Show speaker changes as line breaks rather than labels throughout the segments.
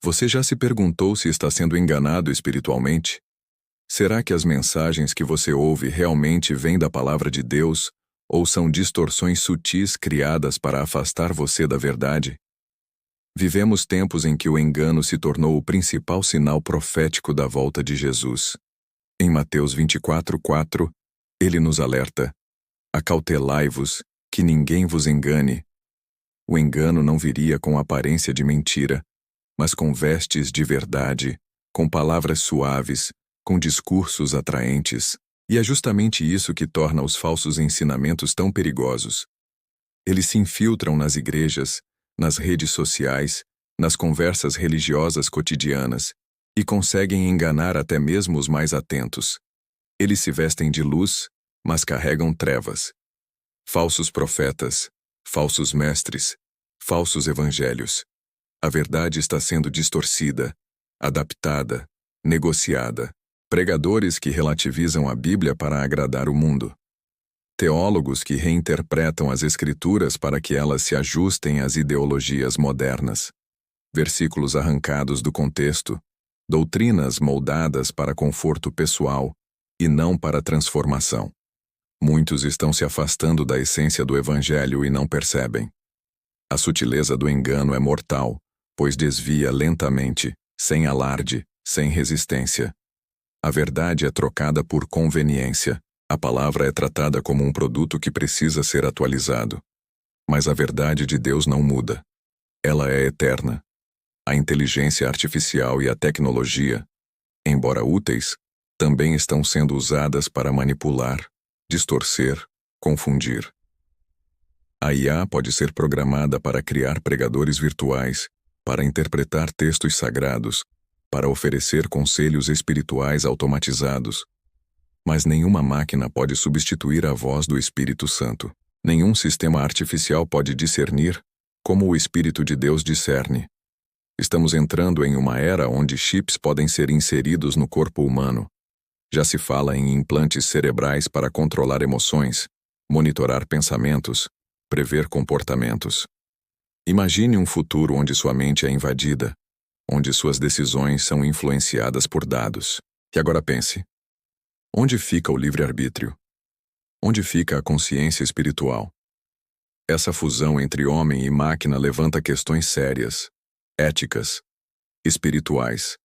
Você já se perguntou se está sendo enganado espiritualmente? Será que as mensagens que você ouve realmente vêm da palavra de Deus ou são distorções sutis criadas para afastar você da verdade? Vivemos tempos em que o engano se tornou o principal sinal profético da volta de Jesus. Em Mateus 24:4, ele nos alerta: acautelai-vos, que ninguém vos engane. O engano não viria com aparência de mentira, mas com vestes de verdade, com palavras suaves, com discursos atraentes, e é justamente isso que torna os falsos ensinamentos tão perigosos. Eles se infiltram nas igrejas, nas redes sociais, nas conversas religiosas cotidianas, e conseguem enganar até mesmo os mais atentos. Eles se vestem de luz, mas carregam trevas. Falsos profetas, falsos mestres, falsos evangelhos. A verdade está sendo distorcida, adaptada, negociada. Pregadores que relativizam a Bíblia para agradar o mundo. Teólogos que reinterpretam as Escrituras para que elas se ajustem às ideologias modernas. Versículos arrancados do contexto, doutrinas moldadas para conforto pessoal e não para transformação. Muitos estão se afastando da essência do Evangelho e não percebem. A sutileza do engano é mortal, pois desvia lentamente, sem alarde, sem resistência. A verdade é trocada por conveniência. A palavra é tratada como um produto que precisa ser atualizado. Mas a verdade de Deus não muda. Ela é eterna. A inteligência artificial e a tecnologia, embora úteis, também estão sendo usadas para manipular, distorcer, confundir. A IA pode ser programada para criar pregadores virtuais, para interpretar textos sagrados, para oferecer conselhos espirituais automatizados. Mas nenhuma máquina pode substituir a voz do Espírito Santo. Nenhum sistema artificial pode discernir como o Espírito de Deus discerne. Estamos entrando em uma era onde chips podem ser inseridos no corpo humano. Já se fala em implantes cerebrais para controlar emoções, monitorar pensamentos, prever comportamentos. Imagine um futuro onde sua mente é invadida, onde suas decisões são influenciadas por dados. E agora pense: onde fica o livre-arbítrio? Onde fica a consciência espiritual? Essa fusão entre homem e máquina levanta questões sérias, éticas, espirituais.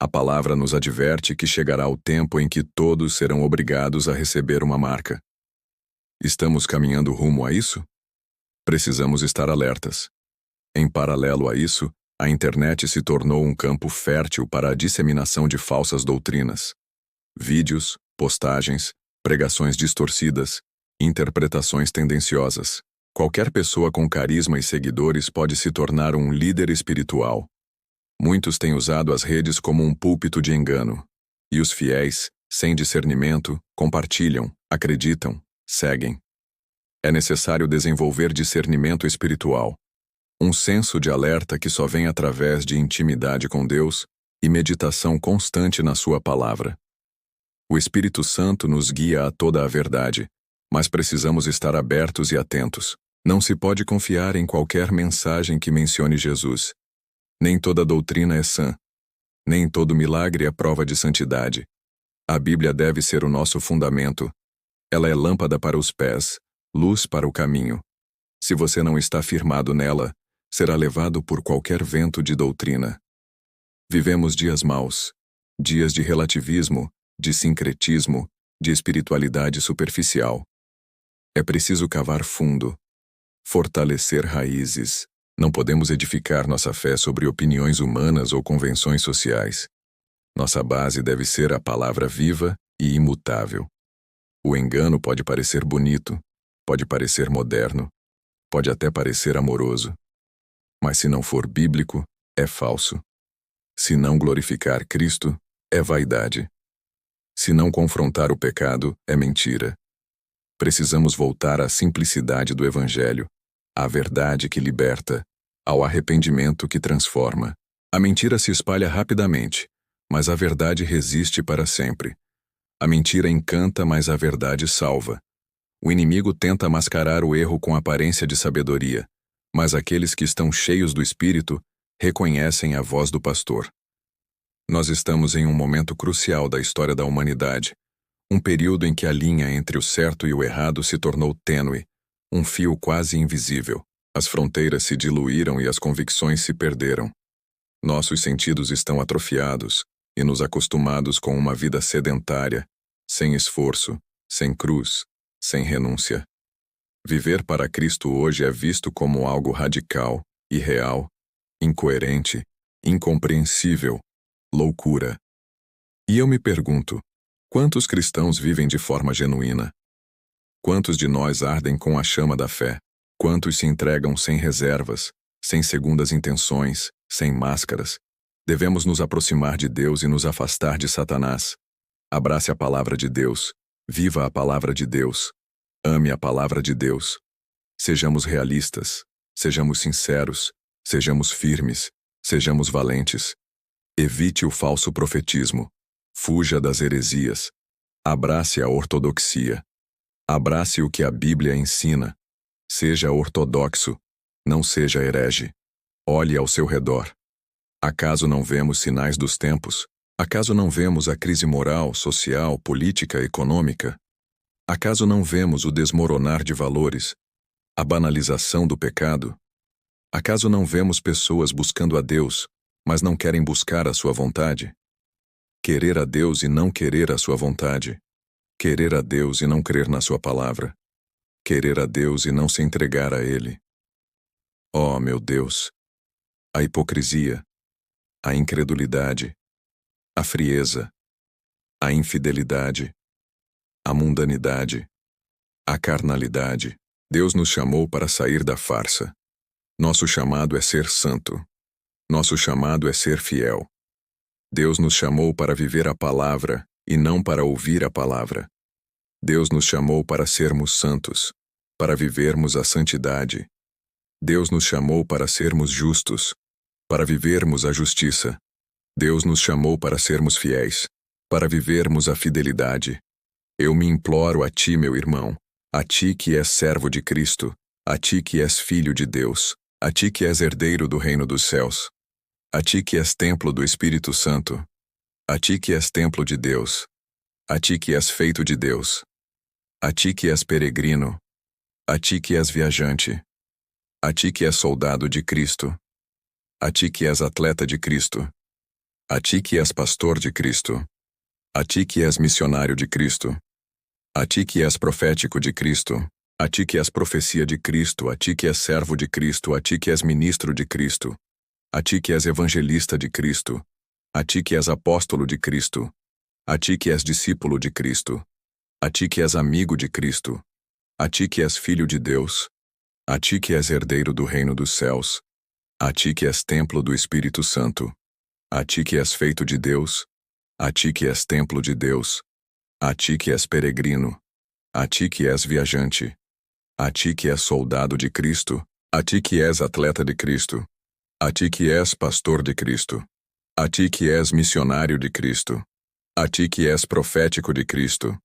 A palavra nos adverte que chegará o tempo em que todos serão obrigados a receber uma marca. Estamos caminhando rumo a isso? Precisamos estar alertas. Em paralelo a isso, a internet se tornou um campo fértil para a disseminação de falsas doutrinas. Vídeos, postagens, pregações distorcidas, interpretações tendenciosas. Qualquer pessoa com carisma e seguidores pode se tornar um líder espiritual. Muitos têm usado as redes como um púlpito de engano. E os fiéis, sem discernimento, compartilham, acreditam, seguem. É necessário desenvolver discernimento espiritual. Um senso de alerta que só vem através de intimidade com Deus e meditação constante na sua palavra. O Espírito Santo nos guia a toda a verdade, mas precisamos estar abertos e atentos. Não se pode confiar em qualquer mensagem que mencione Jesus. Nem toda doutrina é sã. Nem todo milagre é prova de santidade. A Bíblia deve ser o nosso fundamento. Ela é lâmpada para os pés, luz para o caminho. Se você não está firmado nela, será levado por qualquer vento de doutrina. Vivemos dias maus, dias de relativismo, de sincretismo, de espiritualidade superficial. É preciso cavar fundo, fortalecer raízes. Não podemos edificar nossa fé sobre opiniões humanas ou convenções sociais. Nossa base deve ser a palavra viva e imutável. O engano pode parecer bonito, pode parecer moderno, pode até parecer amoroso. Mas se não for bíblico, é falso. Se não glorificar Cristo, é vaidade. Se não confrontar o pecado, é mentira. Precisamos voltar à simplicidade do Evangelho, à verdade que liberta, ao arrependimento que transforma. A mentira se espalha rapidamente, mas a verdade resiste para sempre. A mentira encanta, mas a verdade salva. O inimigo tenta mascarar o erro com aparência de sabedoria, mas aqueles que estão cheios do Espírito reconhecem a voz do pastor. Nós estamos em um momento crucial da história da humanidade, um período em que a linha entre o certo e o errado se tornou tênue, um fio quase invisível. As fronteiras se diluíram e as convicções se perderam. Nossos sentidos estão atrofiados e nos acostumados com uma vida sedentária, sem esforço, sem cruz, sem renúncia. Viver para Cristo hoje é visto como algo radical, irreal, incoerente, incompreensível, loucura. E eu me pergunto, quantos cristãos vivem de forma genuína? Quantos de nós ardem com a chama da fé? Quantos se entregam sem reservas, sem segundas intenções, sem máscaras? Devemos nos aproximar de Deus e nos afastar de Satanás. Abrace a palavra de Deus, viva a palavra de Deus, ame a palavra de Deus. Sejamos realistas, sejamos sinceros, sejamos firmes, sejamos valentes. Evite o falso profetismo, fuja das heresias, abrace a ortodoxia. Abrace o que a Bíblia ensina. Seja ortodoxo, não seja herege. Olhe ao seu redor. Acaso não vemos sinais dos tempos? Acaso não vemos a crise moral, social, política, econômica? Acaso não vemos o desmoronar de valores, a banalização do pecado? Acaso não vemos pessoas buscando a Deus, mas não querem buscar a sua vontade? Querer a Deus e não querer a sua vontade. Querer a Deus e não crer na sua palavra. Querer a Deus e não se entregar a Ele. Oh, meu Deus! A hipocrisia, a incredulidade, a frieza, a infidelidade, a mundanidade, a carnalidade. Deus nos chamou para sair da farsa. Nosso chamado é ser santo. Nosso chamado é ser fiel. Deus nos chamou para viver a palavra e não para ouvir a palavra. Deus nos chamou para sermos santos, para vivermos a santidade. Deus nos chamou para sermos justos, para vivermos a justiça. Deus nos chamou para sermos fiéis, para vivermos a fidelidade. Eu me imploro a ti, meu irmão, a ti que és servo de Cristo, a ti que és filho de Deus, a ti que és herdeiro do reino dos céus, a ti que és templo do Espírito Santo, a ti que és templo de Deus, a ti que és feito de Deus, a ti que és peregrino, a ti que és viajante, a ti que és soldado de Cristo, a ti que és atleta de Cristo, a ti que és pastor de Cristo, a ti que és missionário de Cristo, a ti que és profético de Cristo, a ti que és profecia de Cristo, a ti que és servo de Cristo, a ti que és ministro de Cristo, a ti que és evangelista de Cristo, a ti que és apóstolo de Cristo, a ti que és discípulo de Cristo, a ti que és amigo de Cristo, a ti que és filho de Deus, a ti que és herdeiro do reino dos céus, a ti que és templo do Espírito Santo, a ti que és feito de Deus, a ti que és templo de Deus, a ti que és peregrino, a ti que és viajante, a ti que és soldado de Cristo, a ti que és atleta de Cristo, a ti que és pastor de Cristo, a ti que és missionário de Cristo, a ti que és profético de Cristo,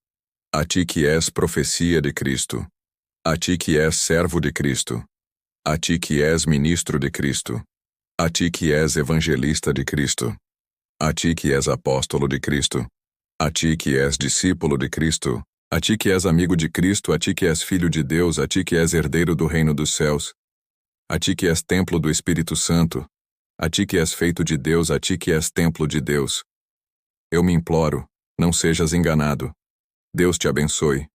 a ti que és profecia de Cristo, a ti que és servo de Cristo, a ti que és ministro de Cristo, a ti que és evangelista de Cristo, a ti que és apóstolo de Cristo, a ti que és discípulo de Cristo, a ti que és amigo de Cristo, a ti que és filho de Deus, a ti que és herdeiro do reino dos céus, a ti que és templo do Espírito Santo, a ti que és feito de Deus, a ti que és templo de Deus. Eu me imploro, não sejas enganado. Deus te abençoe.